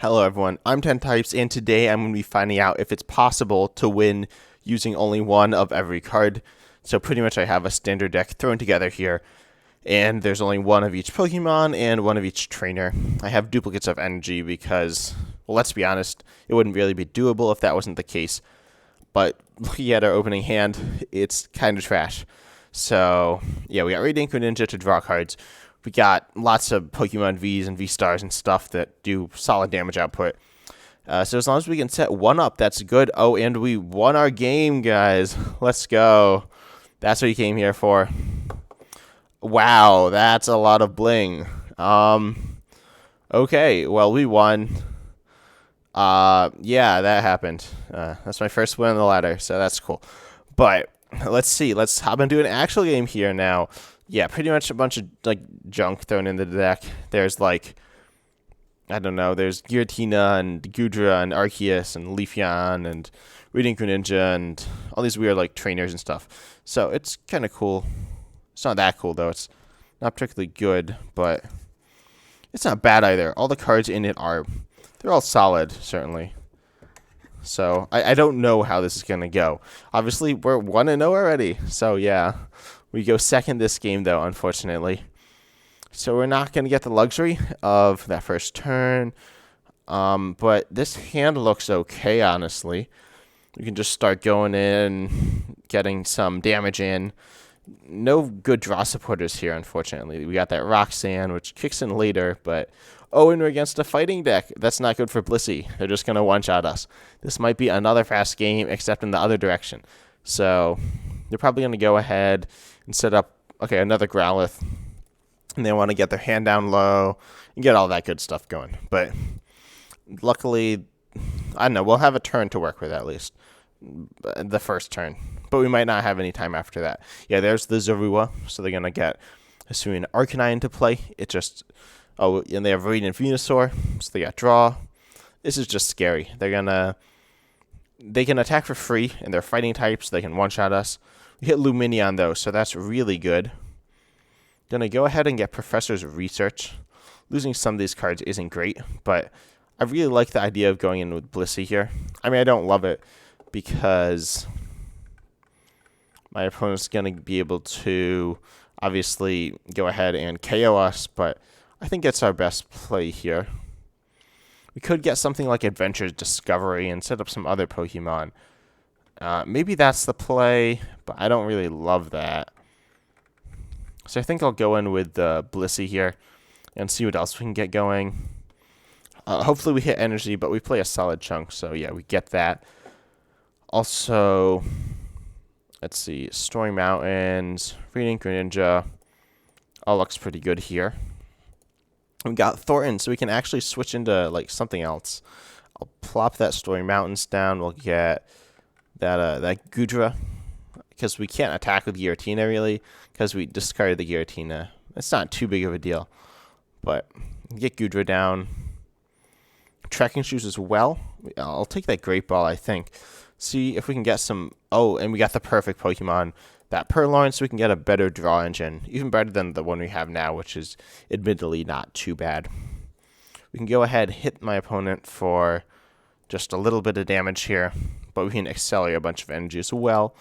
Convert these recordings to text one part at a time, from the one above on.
Hello everyone, I'm 10 Types, and today I'm going to be finding out if it's possible to win using only one of every card. So pretty much I have a standard deck thrown together here, and there's only one of each Pokemon and one of each trainer. I have duplicates of energy because, well, let's be honest, it wouldn't really be doable if that wasn't the case. But looking at our opening hand, it's kind of trash. So yeah, we got Radiant Greninja to draw cards. We got lots of Pokemon Vs and V-Stars and stuff that do solid damage output. So as long as we can set one up, that's good. Oh, and we won our game, guys. Let's go. That's what you came here for. Wow, that's a lot of bling. Okay, well, we won. Yeah, that happened. That's my first win on the ladder, so that's cool. But let's see. Let's hop into an actual game here now. Yeah, pretty much a bunch of like junk thrown into the deck. There's like, I don't know, there's Giratina and Goodra and Arceus and Leafeon and Radiant Greninja and all these weird like trainers and stuff. So it's kind of cool. It's not that cool though. It's not particularly good, but it's not bad either. All the cards in it they're all solid, certainly. So I don't know how this is going to go. Obviously, we're 1-0 already. So yeah. We go second this game, though, unfortunately. So we're not going to get the luxury of that first turn. But this hand looks okay, honestly. We can just start going in, getting some damage in. No good draw supporters here, unfortunately. We got that Roxanne, which kicks in later. But, oh, and we're against a fighting deck. That's not good for Blissey. They're just going to one-shot us. This might be another fast game, except in the other direction. So they're probably going to go ahead and set up, okay, another Growlithe. And they want to get their hand down low and get all that good stuff going. But luckily, I don't know, we'll have a turn to work with at least. The first turn. But we might not have any time after that. Yeah, there's the Zorua. So they're going to get Hisuian Arcanine into play. It just, oh, and they have Radiant Venusaur. So they got draw. This is just scary. They can attack for free, and they're fighting types. So they can one-shot us. We hit Lumineon, though, so that's really good. Gonna go ahead and get Professor's Research. Losing some of these cards isn't great, but I really like the idea of going in with Blissey here. I mean, I don't love it because my opponent's gonna be able to obviously go ahead and KO us, but I think it's our best play here. We could get something like Adventure's Discovery and set up some other Pokemon. Maybe that's the play, but I don't really love that. So I think I'll go in with Blissey here and see what else we can get going. Hopefully we hit energy, but we play a solid chunk, so yeah, we get that. Also, let's see, Stormy Mountains, Radiant Greninja, all looks pretty good here. We got Thorton, so we can actually switch into like something else. I'll plop that Stormy Mountains down. We'll get that Goodra, because we can't attack with Giratina really, because we discarded the Giratina. It's not too big of a deal, but get Goodra down. Tracking shoes as well. I'll take that Great Ball, I think. See if we can get some. Oh, and we got the perfect Pokemon, that Purrloin, so we can get a better draw engine, even better than the one we have now, which is admittedly not too bad. We can go ahead, hit my opponent for just a little bit of damage here, but we can accelerate a bunch of energy as well,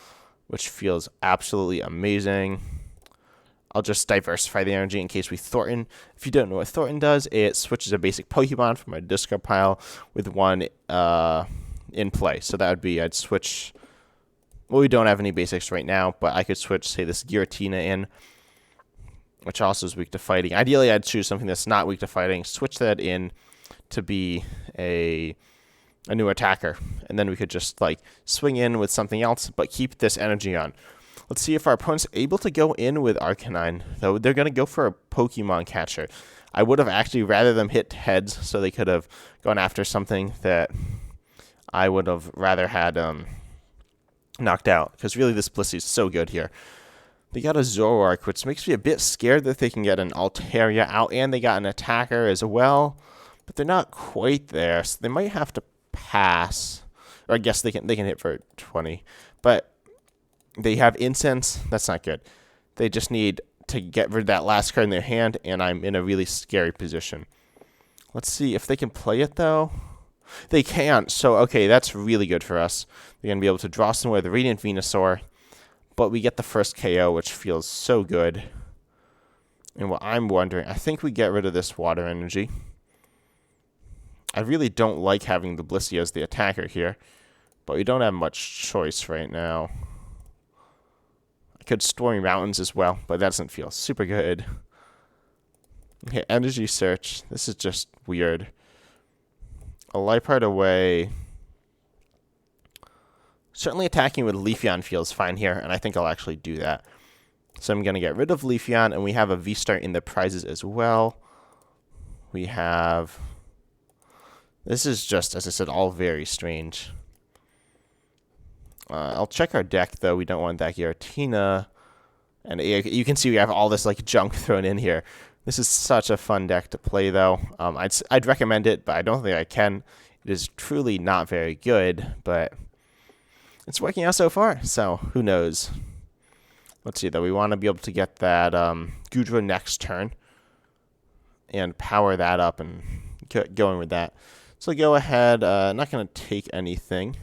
which feels absolutely amazing. I'll just diversify the energy in case we Thorton. If you don't know what Thorton does, it switches a basic Pokemon from a discard pile with one in play. So that would be, I'd switch, well, we don't have any basics right now, but I could switch, say, this Giratina in, which also is weak to fighting. Ideally, I'd choose something that's not weak to fighting, switch that in to be a new attacker, and then we could just like swing in with something else, but keep this energy on. Let's see if our opponent's able to go in with Arcanine, though they're going to go for a Pokemon catcher. I would have actually rather them hit heads, so they could have gone after something that I would have rather had knocked out, because really this Blissey is so good here. They got a Zoroark, which makes me a bit scared that they can get an Altaria out, and they got an attacker as well, but they're not quite there, so they might have to pass, or I guess they can hit for 20, but they have Incense. That's not good. They just need to get rid of that last card in their hand, and I'm in a really scary position. Let's see if they can play it, though. They can't, so okay, that's really good for us. We're going to be able to draw some with the Radiant Venusaur, but we get the first KO, which feels so good. And what I'm wondering, I think we get rid of this water energy. I really don't like having the Blissey as the attacker here, but we don't have much choice right now. I could Stormy Mountains as well, but that doesn't feel super good. Okay, Energy Search. This is just weird. A Liepard away. Certainly attacking with Leafeon feels fine here, and I think I'll actually do that. So I'm going to get rid of Leafeon, and we have a VSTAR in the prizes as well. We have... This is just, as I said, all very strange. I'll check our deck, though. We don't want that Giratina. And you can see we have all this like junk thrown in here. This is such a fun deck to play, though. I'd recommend it, but I don't think I can. It is truly not very good, but it's working out so far, so who knows. Let's see, though. We want to be able to get that Goodra next turn and power that up and get going with that. So go ahead. Not going to take anything,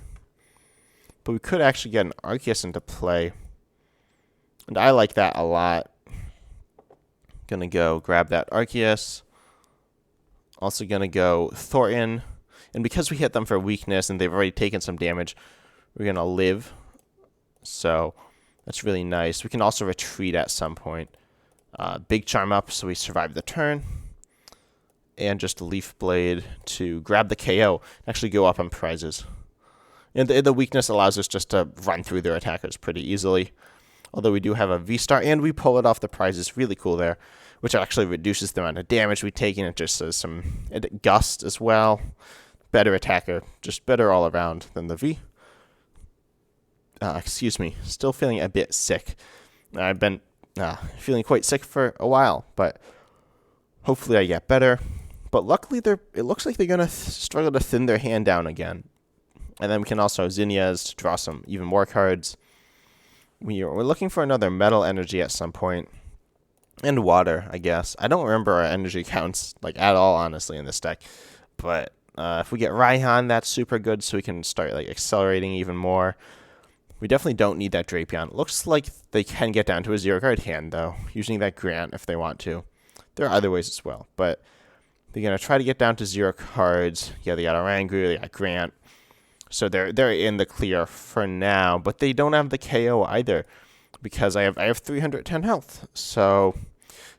but we could actually get an Arceus into play, and I like that a lot. Gonna go grab that Arceus. Also gonna go Thorton, and because we hit them for weakness and they've already taken some damage, we're gonna live. So that's really nice. We can also retreat at some point. Big Charm up, so we survive the turn. And just Leaf Blade to grab the KO, actually go up on prizes. And the weakness allows us just to run through their attackers pretty easily. Although we do have a VSTAR, and we pull it off the prizes. Really cool there, which actually reduces the amount of damage we take, and it just does some gust as well. Better attacker, just better all around than the V. Excuse me, still feeling a bit sick. I've been feeling quite sick for a while, but hopefully I get better. But luckily, it looks like they're going to struggle to thin their hand down again. And then we can also Zinnias to draw some even more cards. We're looking for another metal energy at some point. And water, I guess. I don't remember our energy counts like at all, honestly, in this deck. But if we get Raihan, that's super good, so we can start like accelerating even more. We definitely don't need that Drapion. Looks like they can get down to a 0-card hand, though, using that Grant if they want to. There are other ways as well, but they're going to try to get down to 0 cards. Yeah, they got Oranguru, they got Grant. So they're in the clear for now, but they don't have the KO either, because I have 310 health. So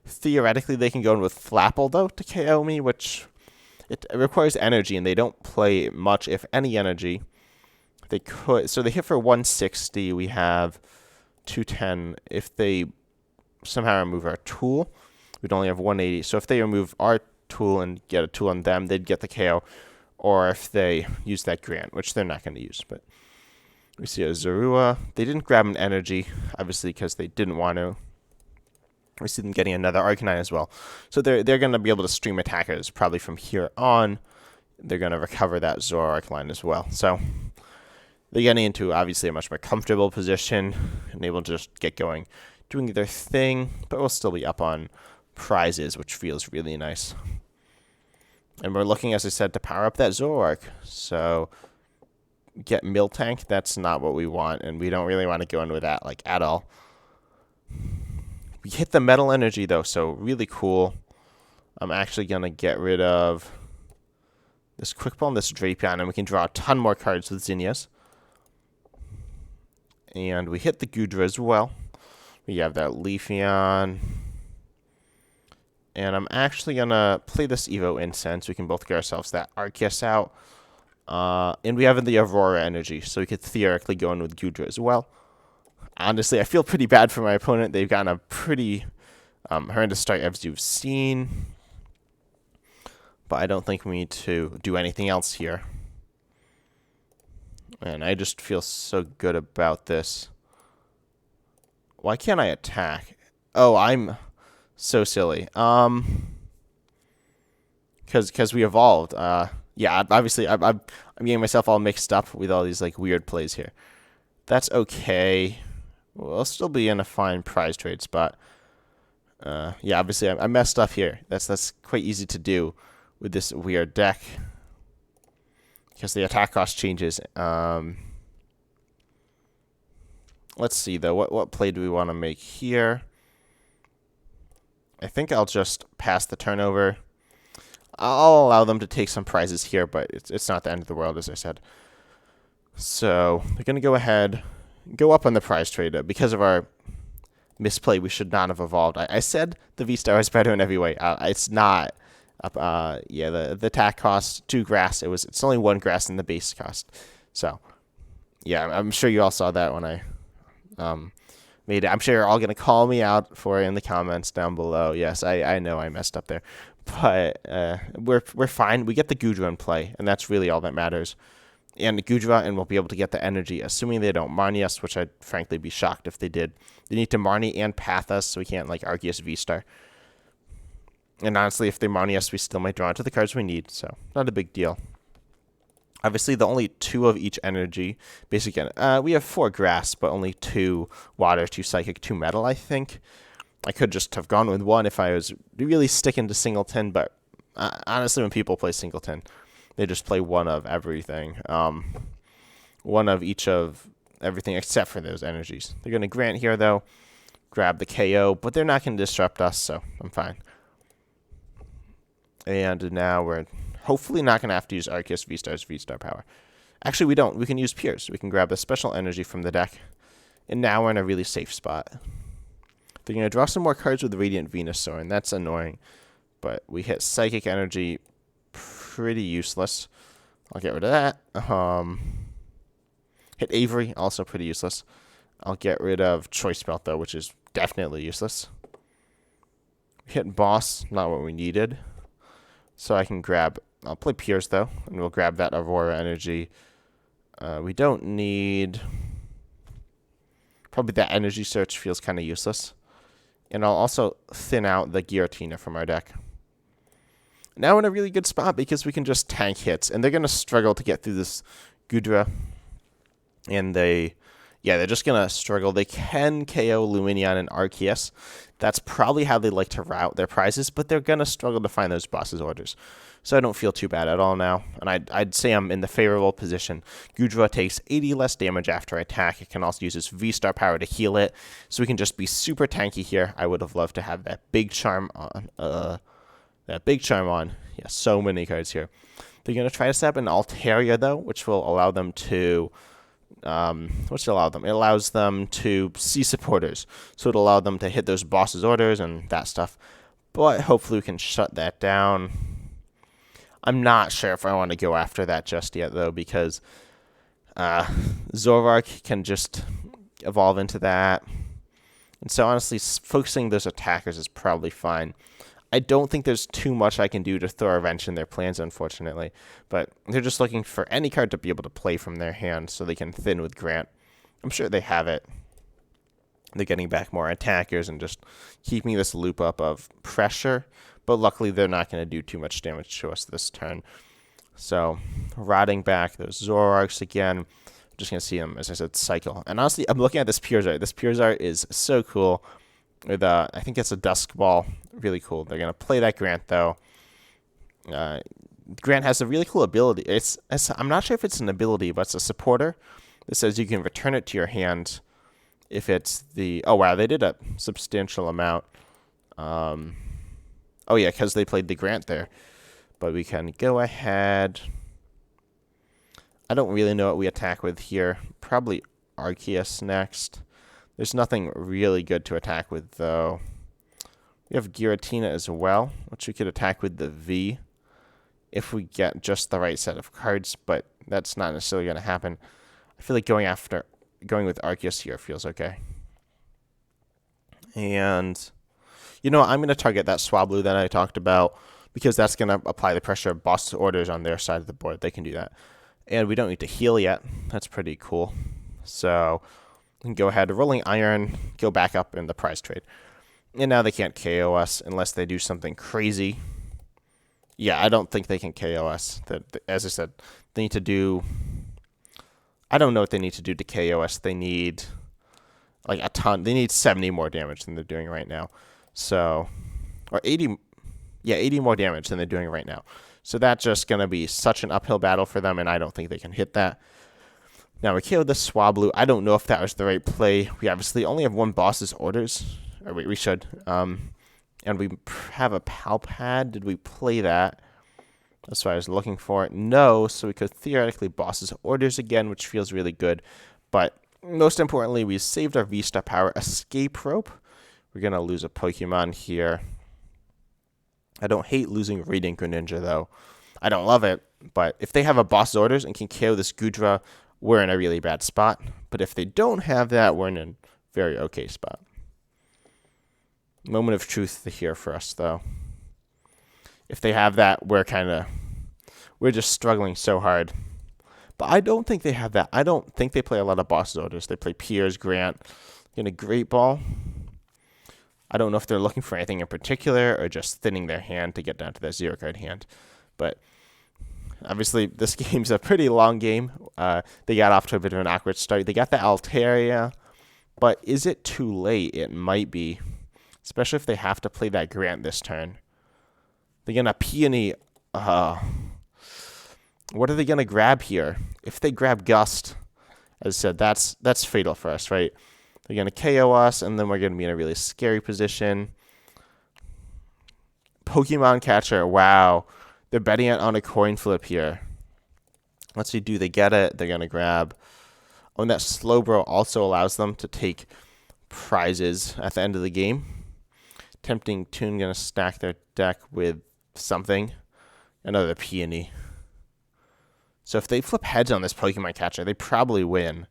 theoretically they can go in with Flapple, though, to KO me, which it requires energy, and they don't play much, if any, energy. They could, so they hit for 160. We have 210. If they somehow remove our tool, we'd only have 180. So if they remove our tool and get a tool on them, they'd get the KO. Or if they use that Grant, which they're not going to use. But we see a Zorua. They didn't grab an energy, obviously, because they didn't want to. We see them getting another Arcanine as well. So they're going to be able to stream attackers probably from here on. They're going to recover that Zoro Arcanine as well. So they're getting into, obviously, a much more comfortable position and able to just get going, doing their thing, but we'll still be up on prizes, which feels really nice. And we're looking, as I said, to power up that Zoroark. So get Miltank, that's not what we want, and we don't really want to go in with that, like, at all. We hit the metal energy, though, so really cool. I'm actually going to get rid of this Quick Ball and this Drapion, and we can draw a ton more cards with Zinnias. And we hit the Goodra as well. We have that Leafeon. And I'm actually going to play this Evo Incense. We can both get ourselves that Arceus out. And we have the Aurora energy, so we could theoretically go in with Goodra as well. Honestly, I feel pretty bad for my opponent. They've gotten a pretty horrendous start, as you've seen. But I don't think we need to do anything else here. And I just feel so good about this. Why can't I attack? Oh, I'm so silly. Because we evolved. Yeah, obviously, I'm getting myself all mixed up with all these like weird plays here. That's okay. We'll still be in a fine prize trade spot. Yeah, obviously, I messed up here. That's quite easy to do with this weird deck because the attack cost changes. Let's see though, what play do we want to make here? I think I'll just pass the turnover. I'll allow them to take some prizes here, but it's not the end of the world, as I said. So they're going to go ahead, go up on the prize trade. Because of our misplay, we should not have evolved. I said the V-Star is better in every way. It's not. Yeah, the attack cost 2 grass. It's only 1 grass in the base cost. So yeah, I'm sure you all saw that when I made it. I'm sure you're all going to call me out for it in the comments down below. Yes, I know I messed up there. But we're fine. We get the Goodra in play, and that's really all that matters. And Goodra, and we'll be able to get the energy, assuming they don't Marnie us, which I'd frankly be shocked if they did. They need to Marnie and Path us, so we can't, like, Arceus V-Star. And honestly, if they Marnie us, we still might draw into the cards we need, so not a big deal. Obviously, the only 2 of each energy. Basically, we have 4 grass, but only 2 water, 2 psychic, 2 metal, I think. I could just have gone with 1 if I was really sticking to singleton, but honestly, when people play singleton, they just play 1 of everything. 1 of each of everything except for those energies. They're going to grant here, though. Grab the KO, but they're not going to disrupt us, so I'm fine. And now we're hopefully not going to have to use Arceus V-Star's V-Star power. Actually, we don't. We can use Piers. We can grab a special energy from the deck. And now we're in a really safe spot. They're going to draw some more cards with Radiant Venusaur, and that's annoying. But we hit Psychic Energy, pretty useless. I'll get rid of that. Hit Avery, also pretty useless. I'll get rid of Choice Belt, though, which is definitely useless. Hit Boss, not what we needed. So I can grab, I'll play Piers, though, and we'll grab that Aurora energy. We don't need, probably that energy search feels kind of useless. And I'll also thin out the Giratina from our deck. Now we're in a really good spot because we can just tank hits. And they're going to struggle to get through this Goodra. And they're just going to struggle. They can KO Lumineon and Arceus. That's probably how they like to route their prizes. But they're going to struggle to find those boss's orders. So I don't feel too bad at all now. And I'd say I'm in the favorable position. Goodra takes 80 less damage after attack. It can also use its V-Star power to heal it. So we can just be super tanky here. I would have loved to have that big charm on. Yeah, so many cards here. They're going to try to set up an Altaria, though, which will allow them to... It allows them to see supporters. So it'll allow them to hit those boss's orders and that stuff. But hopefully we can shut that down. I'm not sure if I want to go after that just yet, though, because Zoroark can just evolve into that. And so, honestly, focusing those attackers is probably fine. I don't think there's too much I can do to throw a wrench in their plans, unfortunately. But they're just looking for any card to be able to play from their hand so they can thin with Grant. I'm sure they have it. They're getting back more attackers and just keeping this loop up of pressure. But luckily, they're not going to do too much damage to us this turn. So, rotting back those Zoroarks again. I'm just going to see them, as I said, cycle. And honestly, I'm looking at this Piers art. This Piers art is so cool. With I think it's a Dusk Ball. Really cool. They're going to play that Grant, though. Grant has a really cool ability. I'm not sure if it's an ability, but it's a supporter. It says you can return it to your hand if it's the... Oh, wow, they did a substantial amount. Oh, yeah, because they played the Grant there. But we can go ahead. I don't really know what we attack with here. Probably Arceus next. There's nothing really good to attack with, though. We have Giratina as well, which we could attack with the V if we get just the right set of cards, but that's not necessarily going to happen. I feel like going with Arceus here feels okay. And... you know what, I'm going to target that Swablu that I talked about because that's going to apply the pressure of boss orders on their side of the board. They can do that. And we don't need to heal yet. That's pretty cool. So we can go ahead, Rolling Iron, go back up in the prize trade. And now they can't KO us unless they do something crazy. Yeah, I don't think they can KO us. As I said, they need to do... I don't know what they need to do to KO us. They need like a ton. They need 70 more damage than they're doing right now. So, or 80, Yeah, 80 more damage than they're doing right now. So that's just going to be such an uphill battle for them, and I don't think they can hit that. Now, we killed the Swablu. I don't know if that was the right play. We obviously only have one boss's orders. Or we should. And we have a Pal Pad. Did we play that? That's what I was looking for. No, so we could theoretically boss's orders again, which feels really good. But most importantly, we saved our V-Star Power Escape Rope. We're going to lose a Pokemon here. I don't hate losing Radiant Greninja, though. I don't love it, but if they have a boss's orders and can KO this Goodra, we're in a really bad spot. But if they don't have that, we're in a very okay spot. Moment of truth here for us, though. If they have that, we're just struggling so hard. But I don't think they have that. I don't think they play a lot of boss's orders. They play Piers, Grant, in a Great Ball. I don't know if they're looking for anything in particular or just thinning their hand to get down to that 0-card hand. But obviously, this game's a pretty long game. They got off to a bit of an awkward start. They got the Altaria, but is it too late? It might be, especially if they have to play that Grant this turn. They're going to Peony. What are they going to grab here? If they grab Gust, as I said, that's fatal for us, right? They're going to KO us, and then we're going to be in a really scary position. Pokemon Catcher, wow. They're betting it on a coin flip here. Let's see, do they get it? They're going to grab. Oh, and that Slowbro also allows them to take prizes at the end of the game. Tempting Tune going to stack their deck with something. Another Peony. So if they flip heads on this Pokemon Catcher, they probably win.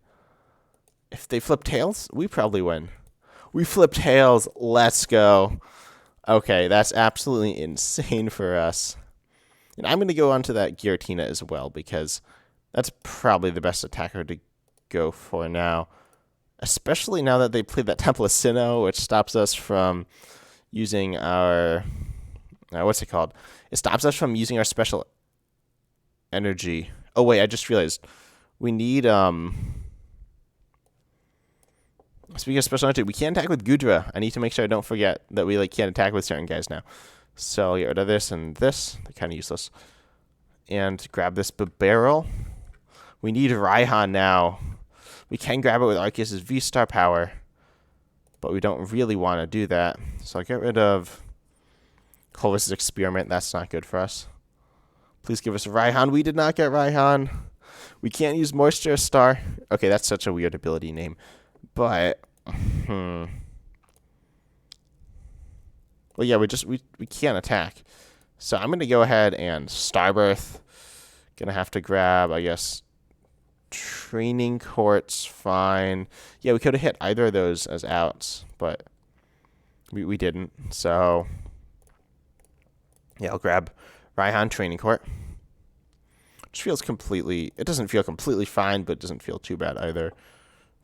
If they flip tails, we probably win. We flip tails. Let's go. Okay, that's absolutely insane for us. And I'm going to go on to that Giratina as well, because that's probably the best attacker to go for now. Especially now that they played that Temple of Sinnoh, which stops us from using our... what's it called? It stops us from using our special energy. Oh, wait, I just realized. We need... Speaking of special energy, we can't attack with Goodra. I need to make sure I don't forget that we can't attack with certain guys now. So I'll get rid of this and this. They're kind of useless. And grab this Bibarel. We need Raihan now. We can grab it with Arceus V-Star Power, but we don't really want to do that. So I'll get rid of Clovis's Experiment. That's not good for us. Please give us a Raihan. We did not get Raihan. We can't use Moisture Star. Okay, that's such a weird ability name. But, well, yeah, we can't attack. So I'm going to go ahead and Starbirth. Going to have to grab, I guess, Training Court's fine. Yeah, we could have hit either of those as outs, but we didn't. So, yeah, I'll grab Raihan Training Court. Which feels completely, it doesn't feel completely fine, but it doesn't feel too bad either.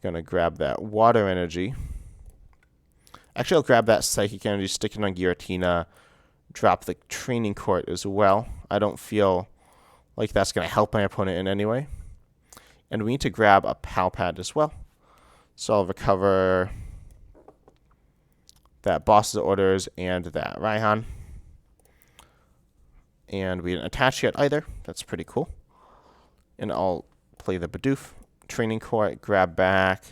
Gonna grab that Water Energy. Actually, I'll grab that Psychic Energy, stick it on Giratina, drop the Training Court as well. I don't feel like that's going to help my opponent in any way. And we need to grab a Pal Pad as well. So I'll recover that Boss's Orders and that Raihan. And we didn't attach yet either. That's pretty cool. And I'll play the Bidoof. Training Court, grab back.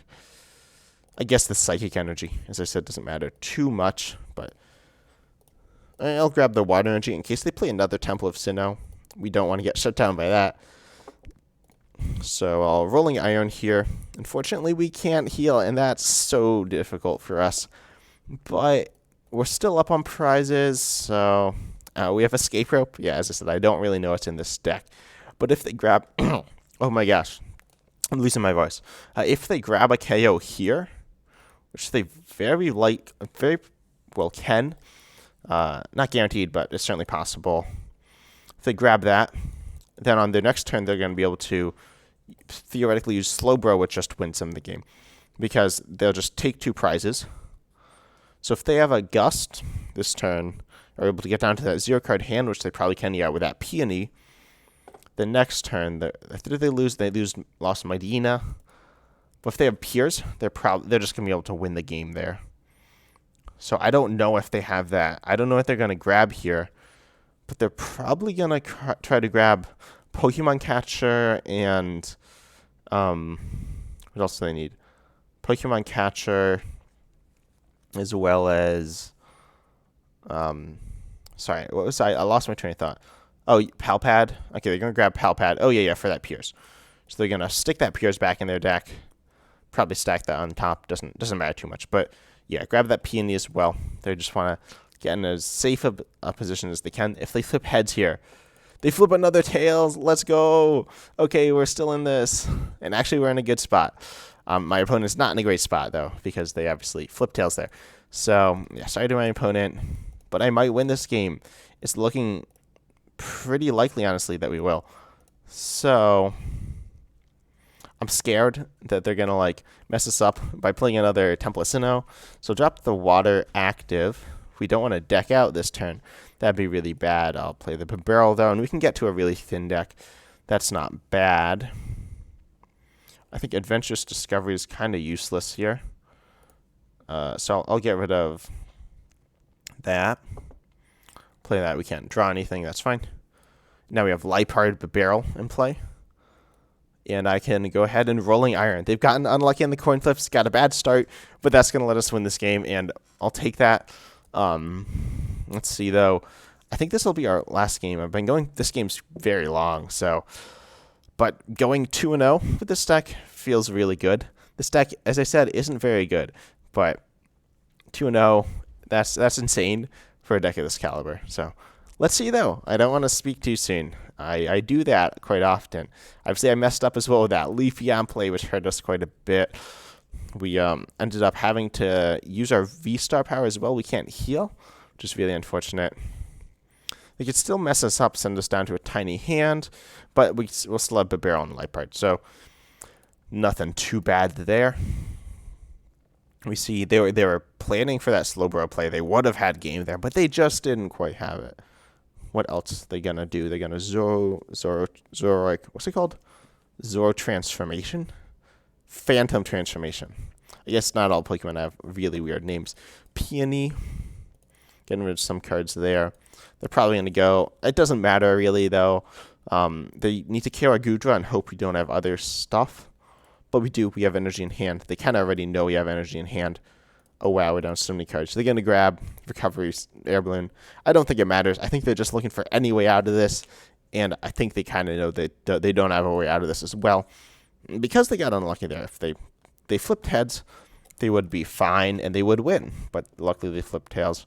I guess the Psychic Energy, as I said, doesn't matter too much, but I'll grab the Water Energy in case they play another Temple of Sinnoh. We don't want to get shut down by that. So I'll Rolling Iron here. Unfortunately, we can't heal, and that's so difficult for us. But we're still up on prizes, so we have Escape Rope. Yeah, as I said, I don't really know what's in this deck. But if they grab... oh my gosh. I'm losing my voice. If they grab a KO here, which they very well can, not guaranteed, but it's certainly possible. If they grab that, then on their next turn, they're going to be able to theoretically use Slowbro, which just wins them the game, because they'll just take 2 prizes. So if they have a Gust this turn, are able to get down to that 0-card hand, which they probably can, yeah, with that Peony. The next turn, after they lost Medina. But if they have Piers, they're just going to be able to win the game there. So I don't know if they have that. I don't know what they're going to grab here. but they're probably gonna try to grab Pokemon Catcher and what else do they need? Pokemon Catcher, as well as sorry, what was I lost my train of thought. Oh, Pal Pad. Okay, they're gonna grab Pal Pad. Oh yeah, for that Piers. So they're gonna stick that Piers back in their deck. Probably stack that on top. Doesn't matter too much, but yeah, grab that Peony as well. They just want to get in as safe a position as they can. If they flip heads here, they flip another tails. Let's go. Okay, we're still in this, and actually we're in a good spot. My opponent's not in a great spot though, because they obviously flip tails there. So yeah, sorry to my opponent, but I might win this game. It's looking pretty likely, honestly, that we will. So I'm scared that they're gonna like mess us up by playing another Temple Sinnoh. So drop the water active. We don't want to deck out this turn. That'd be really bad. I'll play the Bibarel though, and we can get to a really thin deck. That's not bad. I think Adventurous Discovery is kind of useless here. So I'll get rid of that. Play that. We can't draw anything. That's fine. Now we have Liepard Bibarel in play. And I can go ahead and Rolling Iron. They've gotten unlucky on the coin flips, got a bad start, but that's going to let us win this game, and I'll take that. Let's see, though. I think this will be our last game. I've been going, this game's very long, so. But going 2-0 with this deck feels really good. This deck, as I said, isn't very good, but 2-0, that's insane for a deck of this caliber. So let's see, though. I don't want to speak too soon. I do that quite often. Obviously, I messed up as well with that Leafeon play, which hurt us quite a bit. We ended up having to use our VSTAR power as well. We can't heal, which is really unfortunate. They could still mess us up, send us down to a tiny hand, but we'll still have Bibarel and Liepard, so nothing too bad there. We see they were planning for that Slowbro play. They would have had game there, but they just didn't quite have it. What else are they gonna do? They're gonna Zoro, what's it called? Zoro Transformation? Phantom Transformation. I guess not all Pokemon have really weird names. Peony. Getting rid of some cards there. They're probably gonna go. It doesn't matter really though. They need to kill our Goodra and hope we don't have other stuff. But we do. We have energy in hand. They kind of already know we have energy in hand. Oh, wow, we don't have so many cards. They're going to grab Recovery, Air Balloon. I don't think it matters. I think they're just looking for any way out of this, and I think they kind of know that they don't have a way out of this as well. Because they got unlucky there. If they flipped heads, they would be fine, and they would win. But luckily, they flipped tails.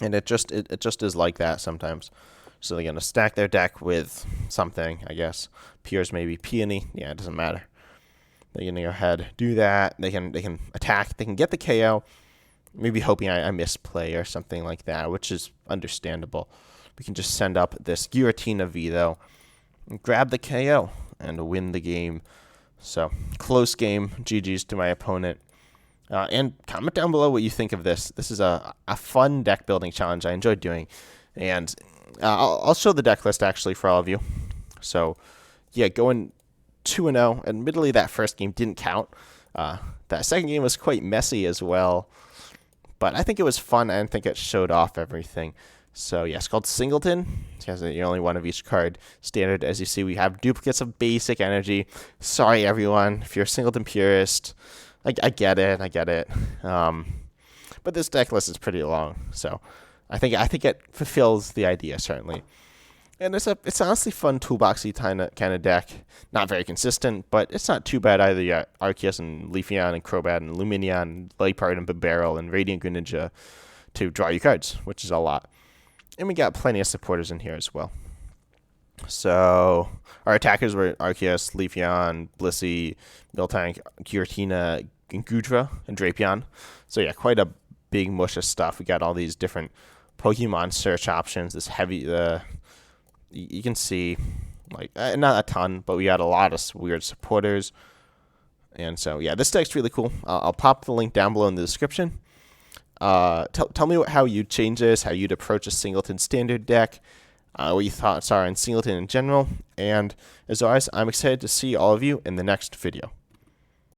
And it just is like that sometimes. So they're going to stack their deck with something, I guess. Piers, maybe Peony. Yeah, it doesn't matter. They're going to go ahead, do that. They can attack. They can get the KO. Maybe hoping I misplay or something like that, which is understandable. We can just send up this Giratina V, though, and grab the KO and win the game. So, close game. GG's to my opponent. And comment down below what you think of this. This is a fun deck building challenge I enjoyed doing. And I'll show the deck list, actually, for all of you. So, yeah, going 2-0. Admittedly, that first game didn't count. That second game was quite messy as well. But I think it was fun, and I think it showed off everything. So, yeah, it's called Singleton. It has only one of each card. Standard, as you see, we have duplicates of basic energy. Sorry, everyone, if you're a Singleton purist. I get it. But this deck list is pretty long, so I think it fulfills the idea, certainly. And it's honestly fun toolboxy kind of deck. Not very consistent, but it's not too bad either. You got Arceus and Leafeon and Crobat and Lumineon and Liepard and Bibarel and Radiant Greninja to draw you cards, which is a lot. And we got plenty of supporters in here as well. So our attackers were Arceus, Leafeon, Blissey, Miltank, Giratina, and Goodra, and Drapion. So yeah, quite a big mush of stuff. We got all these different Pokemon search options. This heavy, you can see, like, not a ton, but we got a lot of weird supporters. And so yeah, this deck's really cool. I'll pop the link down below in the description. Tell me how you'd change this, how you'd approach a Singleton standard deck. What your thoughts are on Singleton in general. And as always, I'm excited to see all of you in the next video.